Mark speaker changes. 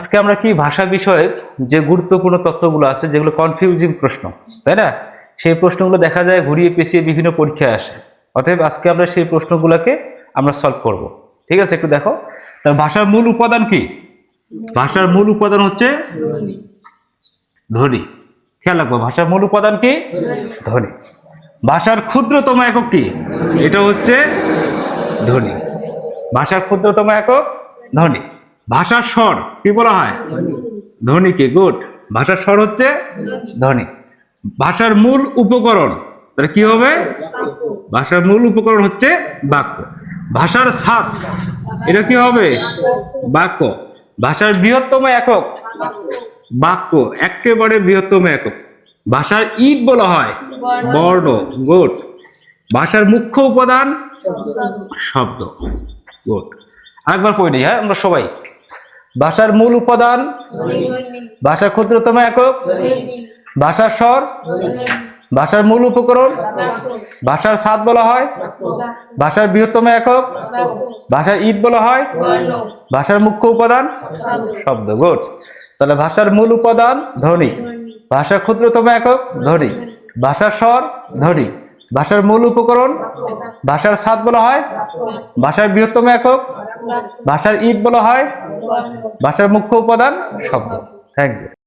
Speaker 1: আজকে আমরা কি ভাষা বিষয়ক যে গুরুত্বপূর্ণ তথ্যগুলো আছে, যেগুলো কনফিউজিং প্রশ্ন, তাই না, সেই প্রশ্নগুলো দেখা যায় ঘুরিয়ে পেঁচিয়ে বিভিন্ন পরীক্ষায় আসে। অতএব আজকে আমরা সেই প্রশ্নগুলোকে আমরা সলভ করব। ঠিক আছে, একটু দেখো। তার ভাষার মূল উপাদান কি? ভাষার মূল উপাদান হচ্ছে ধ্বনি। খেয়াল রাখবো, ভাষার মূল উপাদান কি? ধ্বনি। ভাষার ক্ষুদ্রতম একক কি? এটা হচ্ছে ধ্বনি। ভাষার ক্ষুদ্রতম একক ধ্বনি। ভাষার স্বর কি বলা হয়? ধ্বনিকে। গুড। ভাষার স্বর হচ্ছে ধ্বনি। ভাষার মূল উপকরণ তাহলে কি হবে? ভাষার মূল উপকরণ হচ্ছে বাক্য। ভাষার ছাদ এটা কি হবে? বাক্য। ভাষার বৃহত্তম একক বাক্য, একেবারে বৃহত্তম একক। ভাষার ইট বলা হয় বর্ণ। গুড। ভাষার মুখ্য উপাদান শব্দ। গুড। আরেকবার পড়ি নেই, হ্যাঁ, আমরা সবাই। ভাষার মূল উপাদান, ভাষার ক্ষুদ্রতম একক, ভাষার স্বর, ভাষার মূল উপকরণ, ভাষার ছাদ বলা হয়, ভাষার বৃহত্তম একক, ভাষার ইট বলা হয়, ভাষার মুখ্য উপাদান শব্দ। গুড। তাহলে ভাষার মূল উপাদান ধ্বনি, ভাষার ক্ষুদ্রতম একক ধ্বনি, ভাষার স্বর ধ্বনি, ভাষার মূল উপকরণ, ভাষার ছাদ বলা হয়, ভাষার বৃহত্তম একক, ভাষার ইট বলা হয়, ভাষার মুখ্য উপাদান শব্দ। Thank you.